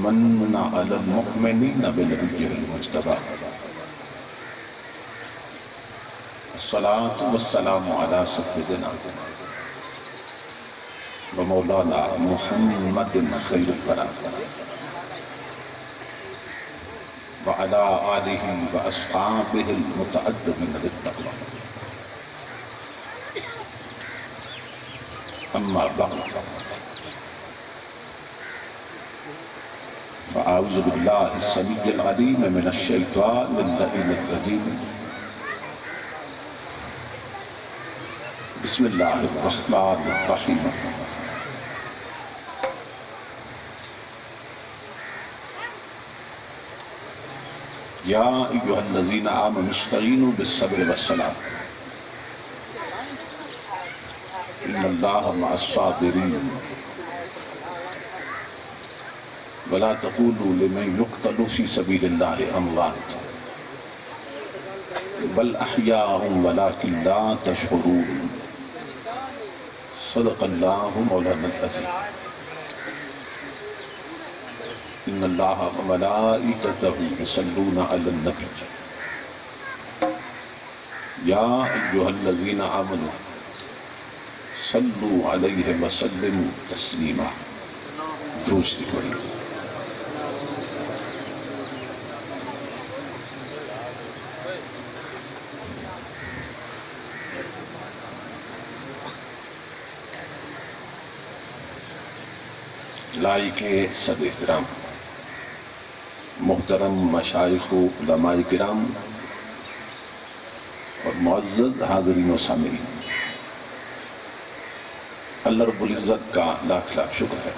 ومن على المؤمنين بنبيه المجتبى الصلاة والسلام على سيدنا ومولانا محمد خير الورى وعلى آله وأصحابه المتأدبين بالتقوى أما بعد فأعوذ بالله السميع العليم من الشيطان اللعين الرجيم بسم الله الرحمن الرحيم يا أيها الذين آمنوا استعينوا بالصبر والصلاة إن الله مع الصابرين ولا تقولوا لمن يقتل في سبيل الله أموات بل أحياء ولكن لا تشعرون صدق الله مولانا العظيم إن الله وملائكته يصلون على النبي يا أيها الذين آمنوا صلوا عليه وسلموا تسليما درود پڑھیں. لائق صد احترام محترم مشائخ و علماء کرام اور معزز حاضرین و سامعین، اللہ رب العزت کا لاکھ لاکھ شکر ہے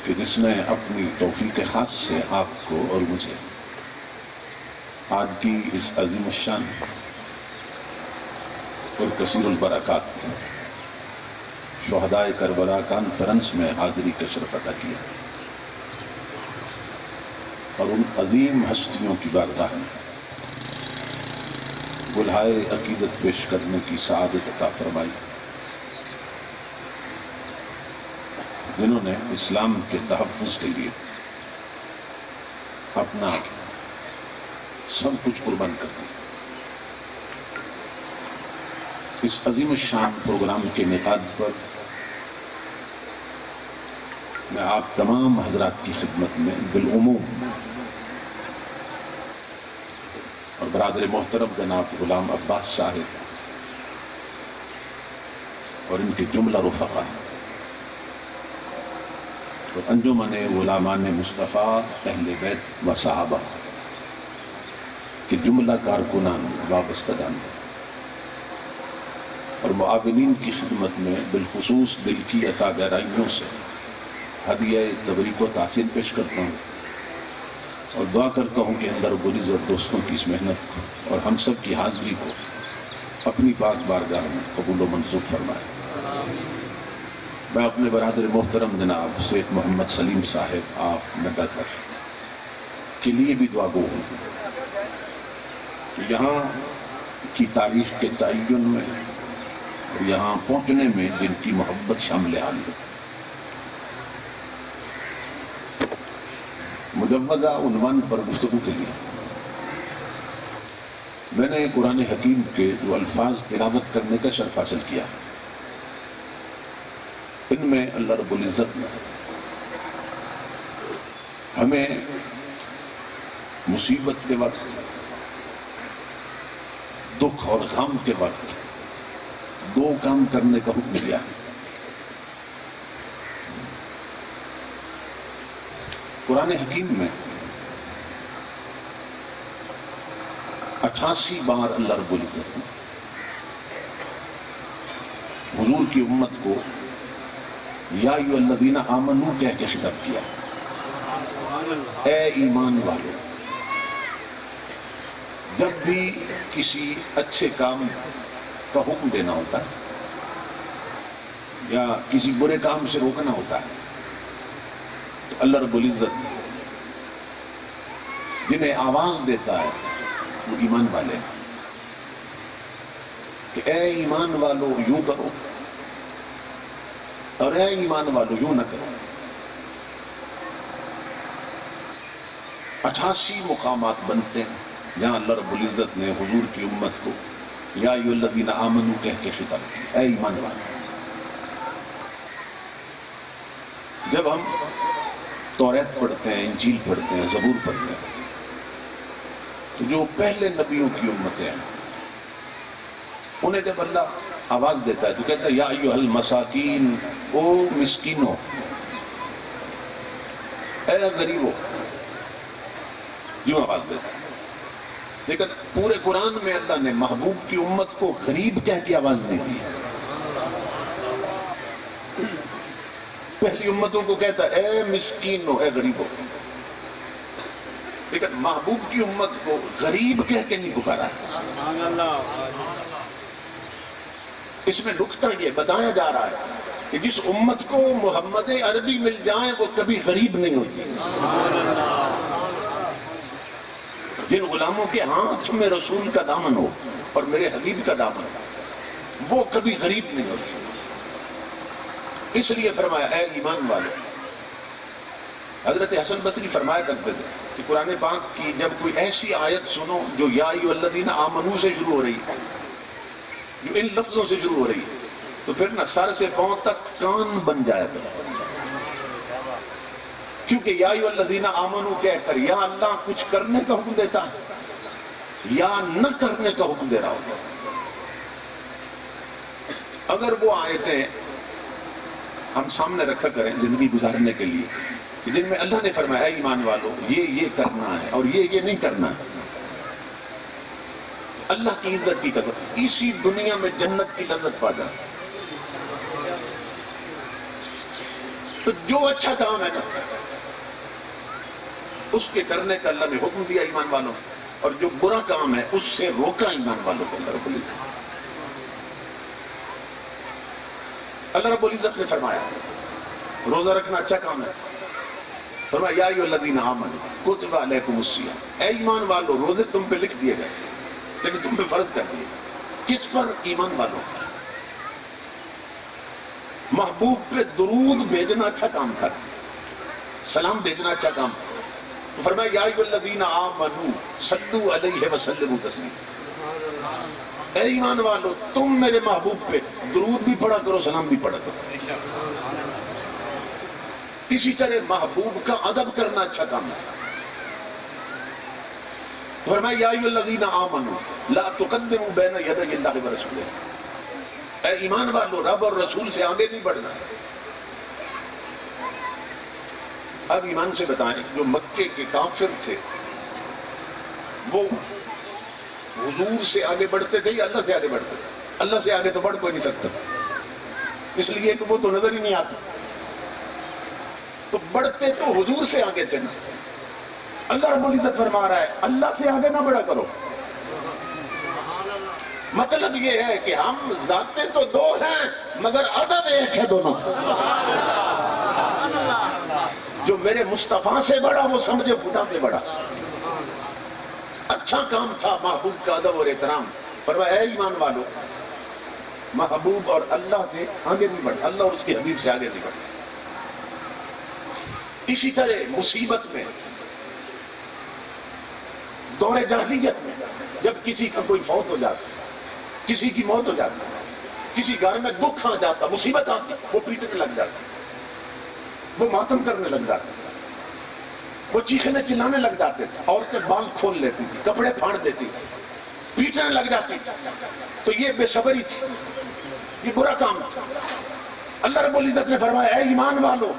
کہ جس نے اپنی توفیق خاص سے آپ کو اور مجھے آج کی اس عظیم الشان اور کثیر البرکات شہداء کربلا کانفرنس میں حاضری کا شرف عطا کیا اور ان عظیم ہستیوں کی بارگاہ میں گلہائے عقیدت پیش کرنے کی سعادت عطا فرمائی، جنہوں نے اسلام کے تحفظ کے لیے اپنا سب کچھ قربان کر دیا۔ اس عظیم الشان پروگرام کے انعقاد پر میں آپ تمام حضرات کی خدمت میں بالعموم اور برادر محترم جناب غلام عباس صاحب اور ان کے جملہ رفقا اور انجمن غلامان مصطفیٰ اہل بیت و صحابہ کے جملہ کارکنان وابستگان اور معاونین کی خدمت میں بالخصوص دل کی عطا گہرائیوں سے ہدیہ تبریک و تحسین پیش کرتا ہوں اور دعا کرتا ہوں کہ اللہ رب العزت دوستوں کی اس محنت کو اور ہم سب کی حاضری کو اپنی پاک بارگاہ میں قبول و منظور فرمائے۔ میں اپنے برادر محترم جناب سید محمد سلیم صاحب آف نگاتر کے لیے بھی دعا گو ہوں کہ یہاں کی تاریخ کے تعین میں اور یہاں پہنچنے میں جن کی محبت شامل حال ہے، مجوزہ عنوان پر گفتگو کے لیے میں نے قرآن حکیم کے جو الفاظ تلاوت کرنے کا شرف حاصل کیا، ان میں اللہ رب العزت نے ہمیں مصیبت کے وقت، دکھ اور غم کے وقت دو کام کرنے کا حکم دیا ہے۔ قرآن حکیم میں 88 بار اللہ رب العزت نے حضور کی امت کو یا ایھا الذین آمنوا کہہ کے خطاب کیا، اے ایمان والو۔ جب بھی کسی اچھے کام کا حکم دینا ہوتا ہے یا کسی برے کام سے روکنا ہوتا ہے تو اللہ رب العزت جنہیں آواز دیتا ہے وہ ایمان والے ہیں کہ اے ایمان والو یوں کرو اور اے ایمان والو یوں نہ کرو۔ 88 مقامات بنتے ہیں جہاں اللہ رب العزت نے حضور کی امت کو یا ایھا الذین آمنوا کہہ کے خطاب کیا، اے ایمان والو۔ جب ہم توریت پڑھتے ہیں، انجیل پڑھتے ہیں، زبور پڑھتے ہیں، تو جو پہلے نبیوں کی امتیں ہیں انہیں جب اللہ آواز دیتا ہے تو کہتا ہے یا ایھا المساکین، او مسکینوں، اے غریبوں، یوں آواز دیتا ہے۔ لیکن پورے قرآن میں اللہ نے محبوب کی امت کو غریب کہہ کے آواز نہیں دی۔ پہلی امتوں کو کہتا ہے اے مسکینوں، اے غریبوں، لیکن محبوب کی امت کو غریب کہہ کے نہیں پکارا۔ اس میں نکتہ یہ بتایا جا رہا ہے کہ جس امت کو محمد عربی مل جائیں وہ کبھی غریب نہیں ہوتی۔ جن غلاموں کے ہاتھ میں رسول کا دامن ہو اور میرے حبیب کا دامن ہو وہ کبھی غریب نہیں ہوتی۔ اس لیے فرمایا اے ایمان والو۔ حضرت حسن بصری فرمایا کرتے تھے کہ قرآن پاک کی جب کوئی ایسی آیت سنو جو یا ایھا الذین آمنوا سے شروع ہو رہی ہے، جو ان لفظوں سے شروع ہو رہی ہے، تو پھر نہ سر سے پاؤں تک کان بن جایا کرو، کیونکہ یا ایھا الذین آمنوا کہہ کر یا اللہ کچھ کرنے کا حکم دیتا ہے یا نہ کرنے کا حکم دے رہا ہوتا ہے۔ اگر وہ آیتیں ہم سامنے رکھا کریں زندگی گزارنے کے لیے جن میں اللہ نے فرمایا اے ایمان والو یہ کرنا ہے اور یہ نہیں کرنا ہے، اللہ کی عزت کی قسم اسی دنیا میں جنت کی لذت پا جائے، تو جو اچھا کام ہے نا اس کے کرنے کا اللہ نے حکم دیا ایمان والوں، اور جو برا کام ہے اس سے روکا ایمان والوں کو اللہ رب العزت۔ اللہ رب العزت نے فرمایا روزہ رکھنا اچھا کام ہے، فرمایا یا ایھا الذین آمنوا کتب علیکم الصیام، اے ایمان والو روزے تم پہ لکھ دیے گئے، لیکن تم پہ فرض کر دیے۔ کس پر؟ ایمان والوں۔ محبوب پہ درود بھیجنا اچھا کام تھا، سلام بھیجنا اچھا کام تھا، تو فرمایا یا ایھا الذین آمنوا صلوا علیہ وسلموا تسلیما، اے ایمان والو تم میرے محبوب پہ درود بھی پڑھا کرو، سلام بھی پڑھا کرو۔ اسی طرح محبوب کا ادب کرنا اچھا کام ہے۔ فرمایا یا ایھا الذین آمنوا لا تقدموا بین یدی اللہ ورسولہ، اے ایمان والو رب اور رسول سے آگے نہیں بڑھنا۔ اب ایمان سے بتائیں جو مکے کے کافر تھے وہ حضور سے آگے بڑھتے تھے یا اللہ سے آگے بڑھتے تھے؟ اللہ سے آگے تو بڑھ کوئی نہیں سکتا، اس لیے کہ وہ تو نظر ہی نہیں آتا، تو بڑھتے تو حضور سے آگے چلنا۔ اللہ رب العزت فرما رہا ہے اللہ سے آگے نہ بڑھا کرو۔ مطلب یہ ہے کہ ہم ذاتیں تو دو ہیں مگر ادب ایک ہے دونوں۔ جو میرے مصطفیٰ سے بڑا وہ سمجھے خدا سے بڑا۔ اچھا کام تھا محبوب کا ادب اور احترام۔ فرمایا اے ایمان والو محبوب اور اللہ سے آگے نہیں بڑھ، اللہ اور اس کے حبیب سے آگے نہیں بڑھ۔ اسی طرح مصیبت میں، دور جاہلیت میں جب کسی کا کوئی فوت ہو جاتا، کسی کی موت ہو جاتی، کسی گھر میں دکھ آ جاتا، مصیبت آتی، وہ پیٹنے لگ جاتی، وہ ماتم کرنے لگ جاتے، وہ چیخنے چلانے لگ جاتے تھے، عورتیں بال کھول لیتی تھی، کپڑے پھاڑ دیتی تھی، پیٹنے لگ جاتی تھی، تو یہ بے صبری تھی، یہ برا کام تھا۔ اللہ رب العزت نے فرمایا اے ایمان والو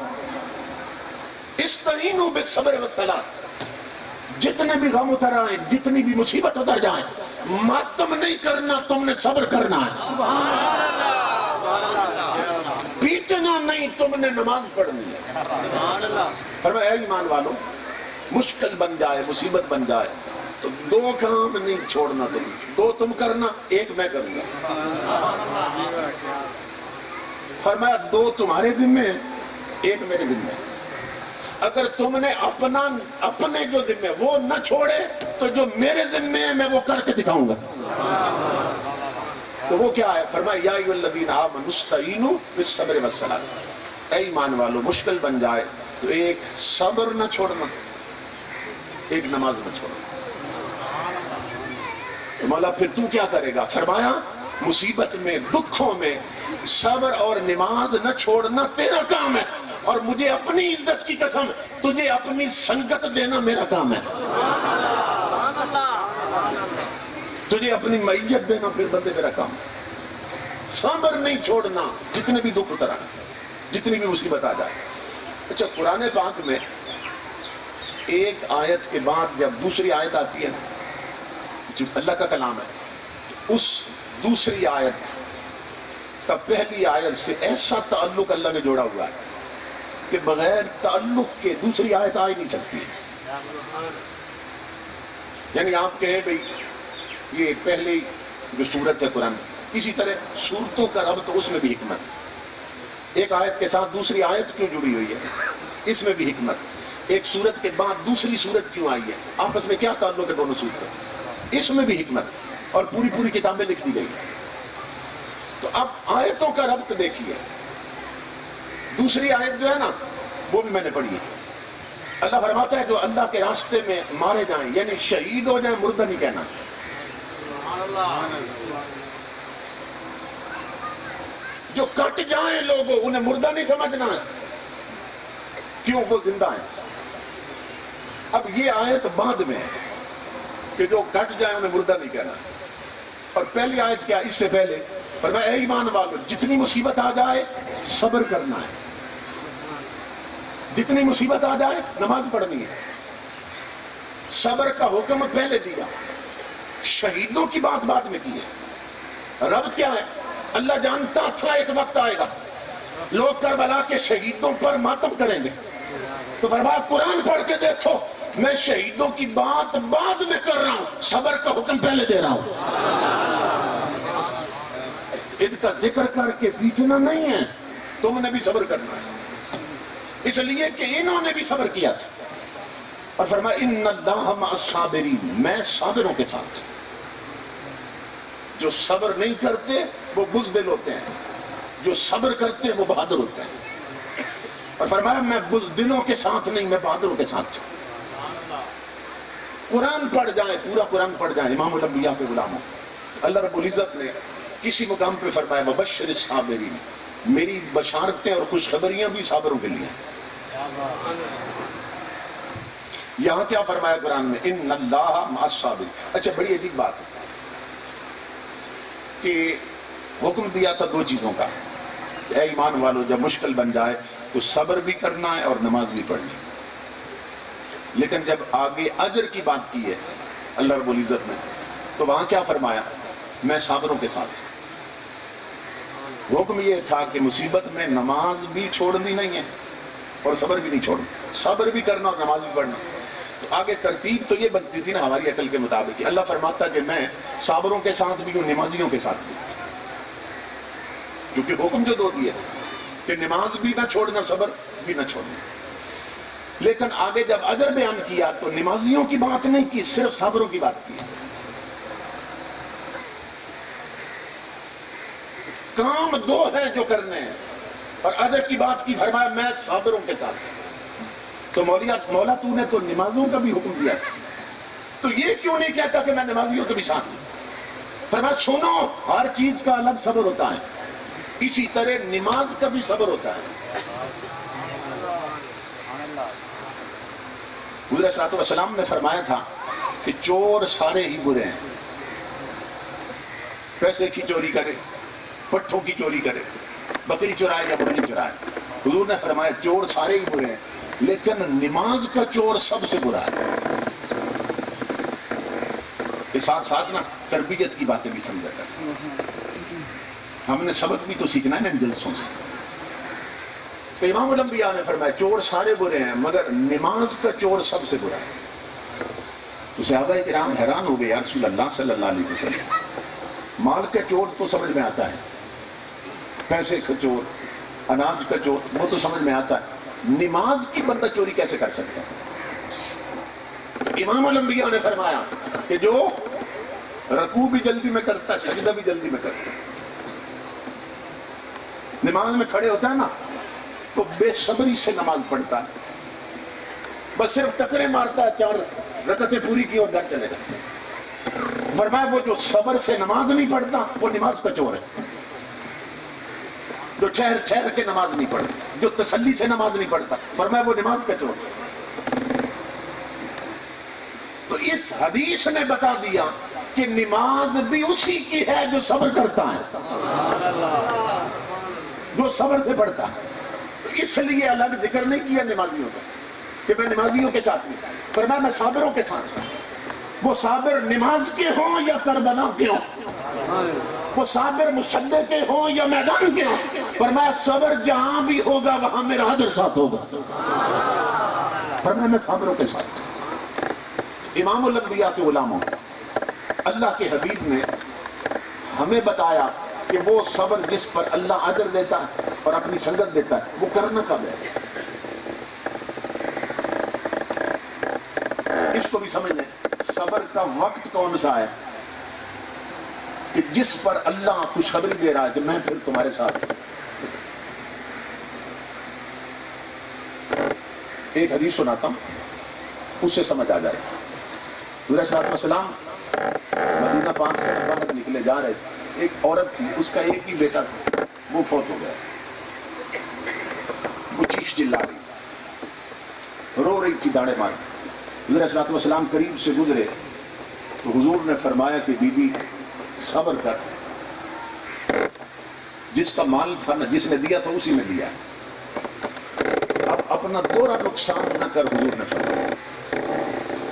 استعینوا بالصبر والصلاۃ، جتنے بھی غم اتر آئیں، جتنی بھی مصیبت اتر جائیں، ماتم نہیں کرنا، تم نے صبر کرنا ہے، پیٹنا نہیں، تم نے نماز پڑھنی ہے۔ فرمایا اے ایمان والو مشکل بن جائے، مصیبت بن جائے تو دو کام نہیں چھوڑنا، تم دو تم کرنا، ایک میں کروں گا۔ فرمایا دو تمہارے ذمے ہیں، ایک میرے ذمے ہے۔ اگر تم نے اپنے جو ذمے وہ نہ چھوڑے تو جو میرے ذمے ہے میں وہ کر کے دکھاؤں گا۔ تو وہ کیا ہے؟ فرمایا یا ایھا الذین آمنوا استعینوا بالصبر والصلاۃ، اے ایمان والو مشکل بن جائے تو ایک صبر نہ چھوڑنا، ایک نماز نہ چھوڑنا۔ تو مولا پھر تو کیا کرے گا؟ فرمایا مصیبت میں، دکھوں میں صبر اور نماز نہ چھوڑنا تیرا کام ہے، اور مجھے اپنی عزت کی قسم تجھے اپنی سنگت دینا میرا کام ہے، تجھے اپنی معیت دینا پھر بندے میرا کام ہے۔ صبر نہیں چھوڑنا جتنے بھی دکھ اتر آئے، جتنی بھی مصیبت آ جائے۔ اچھا قرآن پاک میں ایک آیت کے بعد جب دوسری آیت آتی ہے جو اللہ کا کلام ہے، اس دوسری آیت کا پہلی آیت سے ایسا تعلق اللہ نے جوڑا ہوا ہے کہ بغیر تعلق کے دوسری آیت آ ہی نہیں سکتی۔ یعنی آپ کہیں بھئی یہ پہلی جو سورت ہے قرآن، اسی طرح سورتوں کا ربط اس میں بھی حکمت ہے۔ ایک آیت کے ساتھ دوسری آیت کیوں جڑی ہوئی ہے، اس میں بھی حکمت۔ ایک سورت کے بعد دوسری سورت کیوں آئی ہے، آپس میں کیا تعلق ہے دونوں سورتوں، اس میں بھی حکمت، اور پوری کتابیں لکھ دی گئی۔ تو اب آیتوں کا ربط دیکھیے۔ دوسری آیت جو ہے نا وہ بھی میں نے پڑھی ہے۔ اللہ فرماتا ہے جو اللہ کے راستے میں مارے جائیں، یعنی شہید ہو جائیں، مردہ نہیں کہنا۔ جو کٹ جائیں لوگوں انہیں مردہ نہیں سمجھنا ہے، کیوں؟ وہ زندہ ہیں۔ اب یہ آیت بعد میں ہے کہ جو کٹ جائیں انہیں مردہ نہیں کہنا، اور پہلی آیت کیا اس سے پہلے فرمایا اے ایمان والو جتنی مصیبت آ جائے صبر کرنا ہے، جتنی مصیبت آ جائے نماز پڑھنی ہے۔ صبر کا حکم پہلے دیا، شہیدوں کی بات بعد میں کی ہے۔ ربط کیا ہے؟ اللہ جانتا تھا ایک وقت آئے گا لوگ کربلا کے شہیدوں پر ماتم کریں گے، تو فرمایا قرآن پڑھ کے دیکھو میں شہیدوں کی بات بعد میں کر رہا ہوں، صبر کا حکم پہلے دے رہا ہوں۔ ان کا ذکر کر کے پیٹنا نہیں ہے، تم نے بھی صبر کرنا ہے، اس لیے کہ انہوں نے بھی صبر کیا تھا۔ اور فرمایا ان اللہ مع الصابرین، میں صابروں کے ساتھ۔ جو صبر نہیں کرتے وہ بزدل ہوتے ہیں، جو صبر کرتے ہیں وہ بہادر ہوتے ہیں۔ اور فرمایا میں بزدلوں کے ساتھ نہیں، میں بہادروں کے ساتھ ہوں۔ قرآن پڑھ جائیں، پورا قرآن پڑھ جائیں، امام الانبیاء کے غلاموں، اللہ رب العزت نے کسی مقام پہ فرمایا وبشر الصابرین، میری بشارتیں اور خوشخبریاں بھی صابروں کے لیے۔ یہاں کیا فرمایا قرآن میں؟ ان اللہ مع الصابرین۔ اچھا بڑی عجیب بات ہے کہ حکم دیا تھا دو چیزوں کا، اے ایمان والو جب مشکل بن جائے تو صبر بھی کرنا ہے اور نماز بھی پڑھنی ہے۔ لیکن جب آگے اجر کی بات کی ہے اللہ رب العزت نے، تو وہاں کیا فرمایا؟ میں صابروں کے ساتھ۔ حکم یہ تھا کہ مصیبت میں نماز بھی چھوڑنی نہیں ہے اور صبر بھی نہیں چھوڑنا، صبر بھی کرنا اور نماز بھی پڑھنا۔ تو آگے ترتیب تو یہ بنتی تھی نا ہماری عقل کے مطابق کہ اللہ فرماتا کہ میں صابروں کے ساتھ بھی ہوں، نمازیوں کے ساتھ بھی، کیونکہ حکم جو دو دیے تھے کہ نماز بھی نہ چھوڑنا، صبر بھی نہ چھوڑنا۔ لیکن آگے جب اجر بیان کیا تو نمازیوں کی بات نہیں کی، صرف صابروں کی بات کی۔ کام دو ہیں جو کرنے ہیں، اور اجر کی بات کی، فرمایا میں صابروں کے ساتھ۔ تو مولا تو نے تو نمازوں کا بھی حکم دیا تھا، تو یہ کیوں نہیں کہتا کہ میں نمازیوں کے بھی ساتھ ہوں؟ فرمایا سنو ہر چیز کا الگ صبر ہوتا ہے، اسی طرح نماز کا بھی صبر ہوتا ہے۔ حضور صلی اللہ علیہ وسلم نے فرمایا تھا کہ چور سارے ہی برے ہیں، پیسے کی چوری کرے، پٹھوں کی چوری کرے، بکری چرائے یا بکری چرائے، حضور نے فرمایا چور سارے ہی برے ہیں، لیکن نماز کا چور سب سے برا ہے۔ اس ساتھ ساتھ نا تربیت کی باتیں بھی سمجھا کریں، ہم نے سبق بھی تو سیکھنا ہے نا ان جلسوں سے۔ تو امام الانبیاء نے فرمایا چور سارے برے ہیں مگر نماز کا چور سب سے برا ہے۔ تو صحابہ کرام حیران ہو گئے، یا رسول اللہ صلی اللہ علیہ وسلم، مال کا چور تو سمجھ میں آتا ہے، پیسے کا چور، اناج کا چور، وہ تو سمجھ میں آتا ہے، نماز کی بندہ چوری کیسے کر سکتا ہے؟ امام الانبیاء نے فرمایا کہ جو رکوع بھی جلدی میں کرتا ہے، سجدہ بھی جلدی میں کرتا ہے، نماز میں کھڑے ہوتا ہے نا تو بے صبری سے نماز پڑھتا ہے، بس صرف ٹکرے مارتا ہے، 4 رکعتیں پوری کی اور گھر چلے گا۔ فرمایا وہ جو صبر سے نماز نہیں پڑھتا وہ نماز کا چور ہے، جو ٹھہر ٹھہر کے نماز نہیں پڑھتا، جو تسلی سے نماز نہیں پڑھتا، فرمایا وہ نماز کا چور ہے۔ تو اس حدیث نے بتا دیا کہ نماز بھی اسی کی ہے جو صبر کرتا ہے، جو صبر سے پڑھتا ہے۔ تو اس لیے الگ ذکر نہیں کیا نمازیوں کا کہ میں نمازیوں کے ساتھ ہوں، فرمایا میں صابروں کے ساتھ ہوں۔ وہ صابر نماز کے ہوں یا کربلا کے ہوں، وہ صابر مصدق کے ہوں یا میدان کے ہوں، فرمایا صبر جہاں بھی ہوگا وہاں میرا حضر ساتھ ہوگا۔ فرمایا میں صابروں کے ساتھ ہوں۔ امام الانبیاء کے علماء اللہ کے حبیب نے ہمیں بتایا کہ وہ صبر جس پر اللہ اجر دیتا ہے اور اپنی سنگت دیتا ہے وہ کرنا کب ہے، اس کو بھی سمجھ لیں۔ صبر کا وقت کون سا ہے کہ جس پر اللہ خوشخبری دے رہا ہے کہ میں پھر تمہارے ساتھ ہوں۔ ایک حدیث سناتا ہوں، اس سے سمجھ آ جائے گا۔ حضور صلی اللہ علیہ وسلم مدینہ پاک سے باہر نکلے جا رہے تھے، ایک عورت تھی، اس کا ایک ہی بیٹا تھا، وہ فوت ہو گیا، وہ چیخ چلا رہی تھی، رو رہی تھی داڑے مار۔ حضور صلی اللہ علیہ وسلم قریب سے گزرے تو حضور نے فرمایا کہ بی بی صبر کر، جس کا مال تھا نا، جس نے دیا تھا اسی میں دیا ہے، اب اپنا دوہرا نقصان نہ کر، حضور نے فرمایا،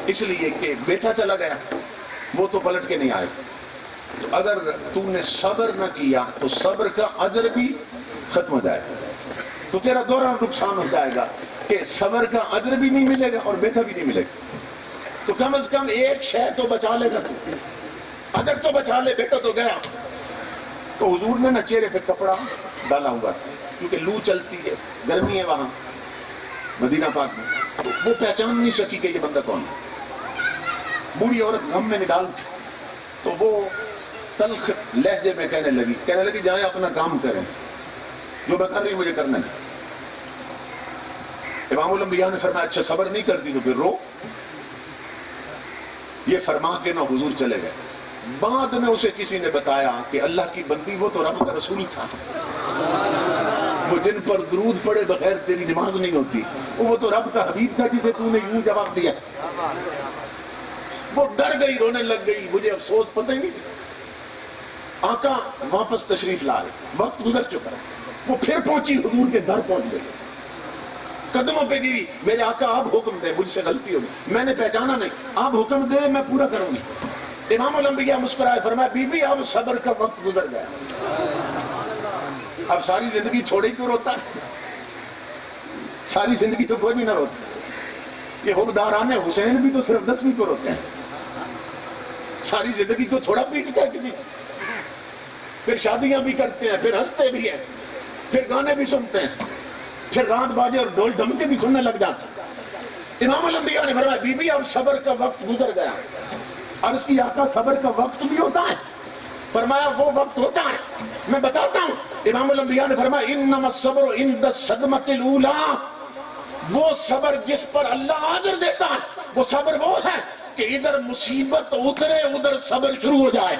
اس لیے کہ بیٹا چلا گیا، وہ تو پلٹ کے نہیں آئے، تو اگر تو نے صبر نہ کیا تو صبر کا اجر بھی ختم ہو جائے گا، تو تیرا دوہرا نقصان ہو جائے گا کہ صبر کا اجر بھی نہیں ملے گا اور بیٹا بھی نہیں ملے گا۔ تو کم از کم ایک شے تو بچا لے گا، تو اجر تو بچا لے، بیٹا تو گیا۔ تو حضور نے نا چہرے پہ کپڑا ڈالا ہوا تھا، کیونکہ لو چلتی ہے، گرمی ہے وہاں مدینہ پاک میں، تو وہ پہچان نہیں سکی کہ یہ بندہ کون ہے۔ بوڑھی عورت غم میں نڈال تھی، تو وہ تلخ لہجے میں کہنے لگی جائیں اپنا کام کریں، جو میں کر رہی مجھے کرنا نہیں۔ امام الانبیاء نے فرمایا اچھا صبر نہیں کرتی تو پھر رو۔ یہ فرما کے نہ حضور چلے گئے۔ بعد میں اسے کسی نے بتایا کہ اللہ کی بندی وہ تو رب کا رسول تھا، وہ جن پر درود پڑے بغیر تیری نماز نہیں ہوتی، وہ تو رب کا حبیب تھا جسے تو نے یوں جواب دیا۔ وہ ڈر گئی، رونے لگ گئی، مجھے افسوس پتہ ہی نہیں تھا۔ آقا واپس تشریف لا رہے، وقت گزر چکا، وہ پھر پہنچی، حضور کے گھر پہنچ گئی، قدموں پہ گری، میرے آقا آپ حکم دیں، مجھ سے غلطی ہوگی، میں نے پہچانا نہیں، آپ حکم دیں میں پورا کروں گی۔ امام الانبیاء مسکرائے، فرمایا بی بی اب صبر کا وقت گزر گیا، اب ساری زندگی چھوڑے کیوں روتا ہے؟ ساری زندگی تو کوئی بھی نہ روتا، یہ حکمران حسین بھی تو صرف 10ویں کو روتے ہیں، ساری زندگی کو تھوڑا پیٹتا ہے کسی کو، پھر شادیاں بھی کرتے ہیں، پھر ہنستے بھی ہیں، پھر گانے بھی سنتے ہیں، پھر رات باجے اور ڈھول ڈھمکے بھی سننے لگ جاتے۔ امام الانبیاء نے فرمایا بی بی اب صبر کا وقت گزر گیا۔ عرض کی آقا صبر کا وقت بھی ہوتا ہے؟ فرمایا وہ وقت ہوتا ہے، میں بتاتا ہوں۔ امام الانبیاء نے فرمایا انما الصبر عند الصدمۃ الاولی، وہ صبر جس پر اللہ اجر دیتا ہے، وہ صبر وہ ہے کہ ادھر مصیبت اترے ادھر صبر شروع ہو جائے۔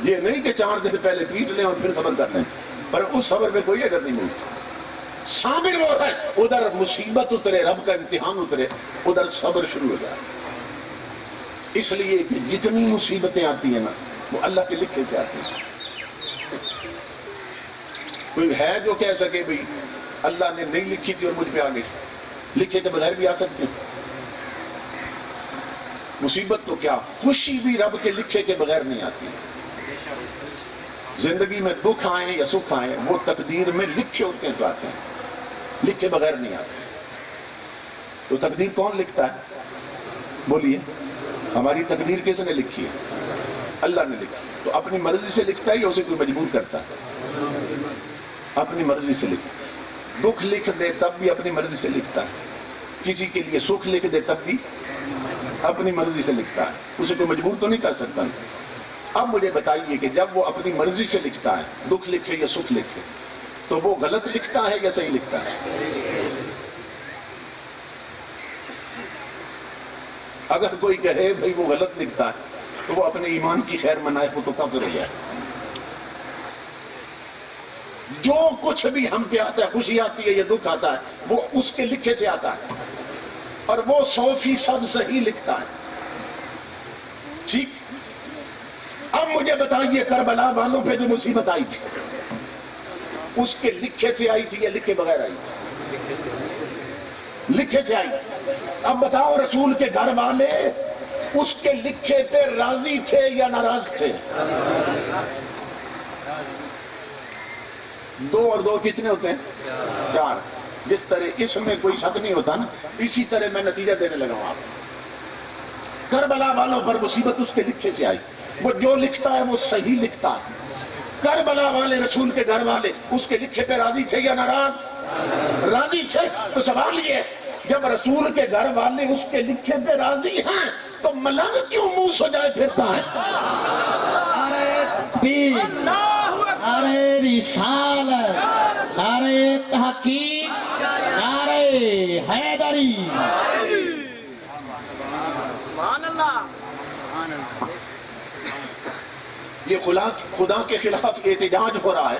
یہ نہیں کہ 4 دن پہلے پیٹ لیں اور پھر صبر کر لیں، پر اس صبر میں کوئی اجر نہیں ملتی۔ صابر وہ ہے ادھر مصیبت اترے، رب کا امتحان اترے، ادھر صبر شروع ہو جائے۔ اس لیے کہ جتنی مصیبتیں آتی ہیں نا وہ اللہ کے لکھے سے آتی ہیں۔ کوئی ہے جو کہہ سکے بھئی اللہ نے نہیں لکھی تھی اور مجھ پہ آ گئی؟ لکھے کے بغیر بھی آ سکتے ہیں۔ مصیبت تو کیا، خوشی بھی رب کے لکھے کے بغیر نہیں آتی۔ زندگی میں دکھ آئیں یا سکھ آئیں وہ تقدیر میں لکھے ہوتے ہیں تو آتے ہیں، لکھے بغیر نہیں آتے۔ تو تقدیر کون لکھتا ہے؟ بولیے، ہماری تقدیر کس نے لکھی ہے؟ اللہ نے لکھی۔ تو اپنی مرضی سے لکھتا ہے یا اسے کوئی مجبور کرتا ہے؟ اپنی مرضی سے لکھتا ہے۔ دکھ لکھ دے تب بھی اپنی مرضی سے لکھتا ہے، کسی کے لیے سکھ لکھ دے تب بھی اپنی مرضی سے لکھتا ہے، اسے کوئی مجبور تو نہیں کر سکتا۔ اب مجھے بتائیے کہ جب وہ اپنی مرضی سے لکھتا ہے، دکھ لکھے یا سکھ لکھے، تو وہ غلط لکھتا ہے یا صحیح لکھتا ہے؟ اگر کوئی کہے بھئی وہ غلط لکھتا ہے تو وہ اپنے ایمان کی خیر منائے، وہ تو کافر ہو جائے۔ جو کچھ بھی ہم پہ آتا ہے، خوشی آتی ہے یا دکھ آتا ہے، وہ اس کے لکھے سے آتا ہے، اور وہ 100% صحیح لکھتا ہے۔ ٹھیک؟ اب مجھے بتائیے کربلا والوں پہ جو مصیبت آئی تھی، اس کے لکھے سے آئی تھی یا لکھے بغیر آئی؟ لکھے سے آئی۔ اب بتاؤ رسول کے گھر والے اس کے لکھے پہ راضی تھے یا ناراض تھے؟ 2 اور 2 کتنے ہوتے ہیں؟ 4۔ جس طرح اس میں کوئی شک نہیں ہوتا نا، اسی طرح میں نتیجہ دینے لگا ہوں آپ۔ کربلا والوں پر مصیبت اس کے لکھے سے آئی، وہ جو لکھتا ہے وہ صحیح لکھتا ہے۔ کربلا والے رسول کے گھر والے اس کے لکھے پہ راضی تھے یا ناراض؟ راضی تھے۔ تو سوال یہ ہے، جب رسول کے گھر والے اس کے لکھے پہ راضی ہیں تو ملنگ کیوں منہ سجائے پھرتا ہے؟ ارے تکبیر، ارے رسالت، ارے تحقیق، ارے حیدری۔ یہ خدا کے خلاف احتجاج ہو رہا ہے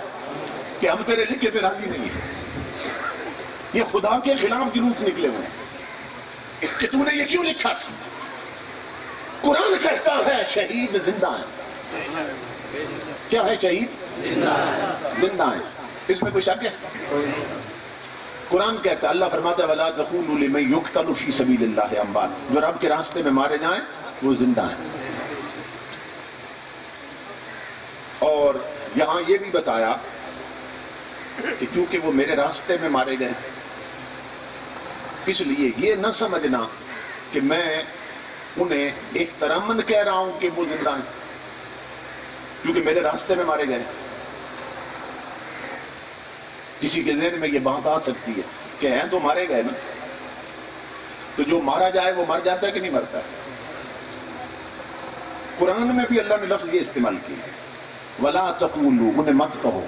کہ ہم تیرے لکھے پہ راضی نہیں ہیں۔ یہ خدا کے خلاف جلوس نکلے ہوئے ہیں کہ تو نے یہ کیوں لکھا تھا؟ قرآن کہتا ہے شہید زندہ ہیں۔ کیا ہے شہید؟ زندہ ہیں۔ اس میں کوئی شک ہے؟ قرآن کہتا ہے، اللہ فرماتا ہے وَلَا تَقُولُوا لِمَن يُقْتَلُ فِي سَبِيلِ اللَّهِ أَمْوَاتٌ، جو رب کے راستے میں مارے جائیں وہ زندہ ہیں۔ اور یہاں یہ بھی بتایا کہ چونکہ وہ میرے راستے میں مارے گئے، اس لیے یہ نہ سمجھنا کہ میں انہیں ایک ترمن کہہ رہا ہوں کہ وہ زندہ ہیں کیونکہ میرے راستے میں مارے گئے۔ کسی کے ذہن میں یہ بات آ سکتی ہے کہ ہیں تو مارے گئے نا، تو جو مارا جائے وہ مر جاتا ہے کہ نہیں مرتا؟ قرآن میں بھی اللہ نے لفظ یہ استعمال کیا، وَلَا تَقُولُوا، انہیں مت کہو،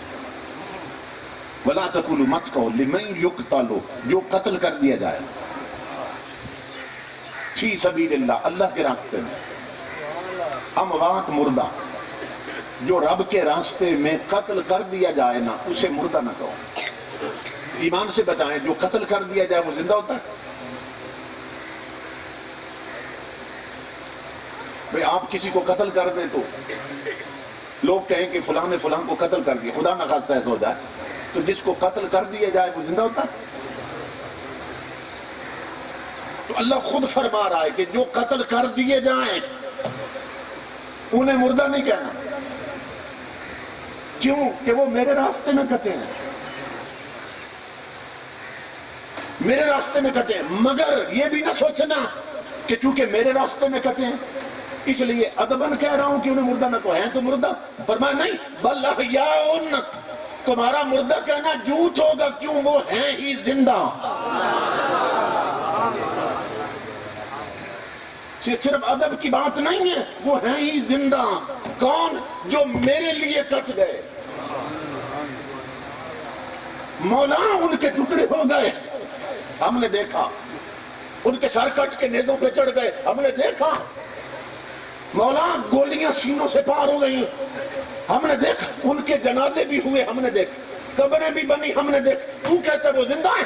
وَلَا تَقُولُوا مت کہو، لِمَن يُقْتَلُ، جو قتل کر دیا جائے، فی سبیل اللہ، اللہ کے راستے میں، اموات مردہ، جو رب کے راستے میں قتل کر دیا جائے نا اسے مردہ نہ کہو۔ ایمان سے بتائیں، جو قتل کر دیا جائے وہ زندہ ہوتا ہے؟ بھئی آپ کسی کو قتل کر دیں تو لوگ کہیں کہ فلاں نے فلاں کو قتل کر دیا، خدا نہ خواستہ ایسا ہو جائے، تو جس کو قتل کر دیا جائے وہ زندہ ہوتا ہے؟ تو اللہ خود فرما رہا ہے کہ جو قتل کر دیے جائیں انہیں مردہ نہیں کہنا۔ کیوں؟ کہ وہ میرے راستے میں کٹے ہیں، میرے راستے میں کٹے ہیں۔ مگر یہ بھی نہ سوچنا کہ چونکہ میرے راستے میں کٹے ہیں اس لیے ادباً کہہ رہا ہوں کہ انہیں مردہ نہ کہیں تو مردہ۔ فرمایا نہیں، بل احیاء، تمہارا مردہ کہنا جھوٹ ہوگا، کیوں؟ وہ ہیں ہی زندہ۔ صرف ادب کی بات نہیں ہے، وہ ہیں ہی زندہ۔ کون؟ جو میرے لیے کٹ گئے۔ مولا ان کے ٹکڑے ہو گئے، ہم نے دیکھا، ان کے سر کٹ کے نیزوں پہ چڑھ گئے، ہم نے دیکھا۔ مولا گولیاں سینوں سے پار ہو گئی، ہم نے دیکھا۔ ان کے جنازے بھی ہوئے، ہم نے دیکھا، قبریں بھی بنی، ہم نے دیکھا۔ تو کہتا ہے وہ زندہ ہے؟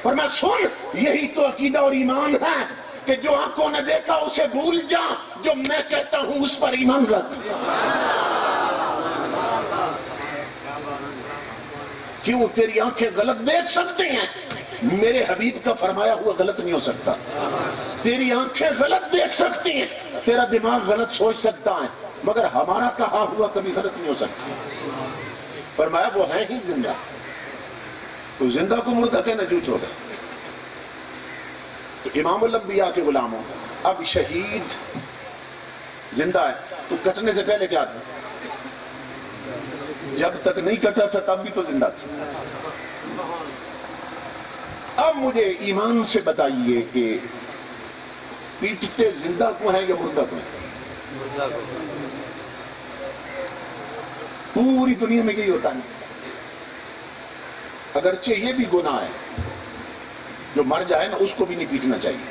پر میں سن، یہی تو عقیدہ اور ایمان ہے کہ جو آنکھوں نے دیکھا اسے بھول جا، جو میں کہتا ہوں اس پر ایمان رکھ۔ کیوں؟ تیری آنکھیں غلط دیکھ سکتی ہیں، میرے حبیب کا فرمایا ہوا غلط نہیں ہو سکتا۔ تیری آنکھیں غلط دیکھ سکتی ہیں، تیرا دماغ غلط سوچ سکتا ہے، مگر ہمارا کہا ہوا کبھی غلط نہیں ہو سکتا۔ فرمایا وہ ہیں ہی زندہ، تو زندہ کو مردہ کہنا جھوٹ ہوگا۔ تو امام الانبیاء کے غلاموں، اب شہید زندہ ہے تو کٹنے سے پہلے کیا تھا؟ جب تک نہیں کٹا تھا تب بھی تو زندہ تھا۔ اب مجھے ایمان سے بتائیے کہ پیٹتے زندہ کو ہیں یا مردہ کو ہیں؟ پوری دنیا میں یہی ہوتا ہے، اگرچہ یہ بھی گناہ ہے، جو مر جائے نا اس کو بھی نہیں پیٹنا چاہیے،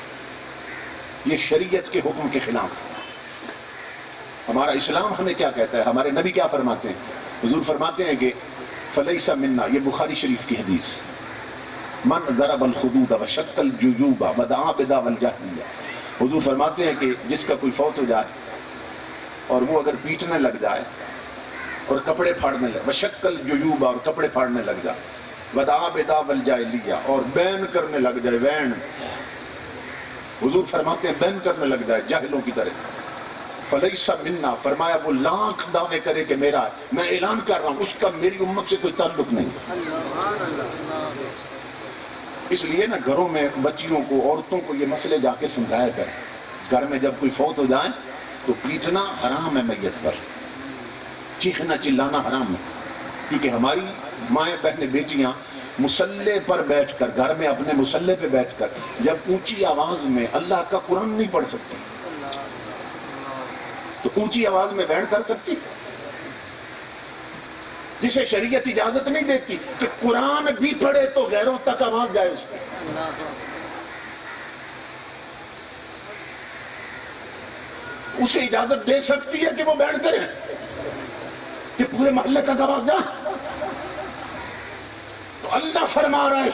یہ شریعت کے حکم کے خلاف۔ ہمارا اسلام ہمیں کیا کہتا ہے، ہمارے نبی کیا فرماتے ہیں؟ حضور فرماتے ہیں کہ فلیس منا، یہ بخاری شریف کی حدیث، من ضرب الخدود وشق الجیوب ودعا بدعوى الجاہلیہ۔ حضور فرماتے ہیں کہ جس کا کوئی فوت ہو جائے اور وہ اگر پیٹنے لگ جائے اور کپڑے پھاڑنے لگ، وشق الجیوب، اور کپڑے پھاڑنے لگ جائے، ودعا بدعوى الجاہلیہ، اور بین کرنے لگ جائے، وین، حضور فرماتے ہیں بین کرنے لگ جائے جاہلوں کی طرح، فلیس منا، فرمایا وہ لاکھ دعوے کرے کہ میرا ہے، میں اعلان کر رہا ہوں اس کا میری امت سے کوئی تعلق نہیں۔ اس لیے نا گھروں میں بچیوں کو، عورتوں کو یہ مسئلے جا کے سمجھایا کریں، گھر میں جب کوئی فوت ہو جائے تو پیٹنا حرام ہے، میت پر چیخنا چلانا حرام ہے، کیونکہ ہماری مائیں بہنیں بیٹیاں مصلے پر بیٹھ کر، گھر میں اپنے مصلے پہ بیٹھ کر جب اونچی آواز میں اللہ کا قرآن نہیں پڑھ سکتی تو اونچی آواز میں بیان کر سکتی؟ جسے شریعت اجازت نہیں دیتی کہ قرآن بھی پڑھے تو غیروں تک آواز جائے اس کی، اسے اجازت دے سکتی ہے کہ وہ بیان کرے کہ پورے محلے تک آواز جائے؟ تو اللہ فرما رہا ہے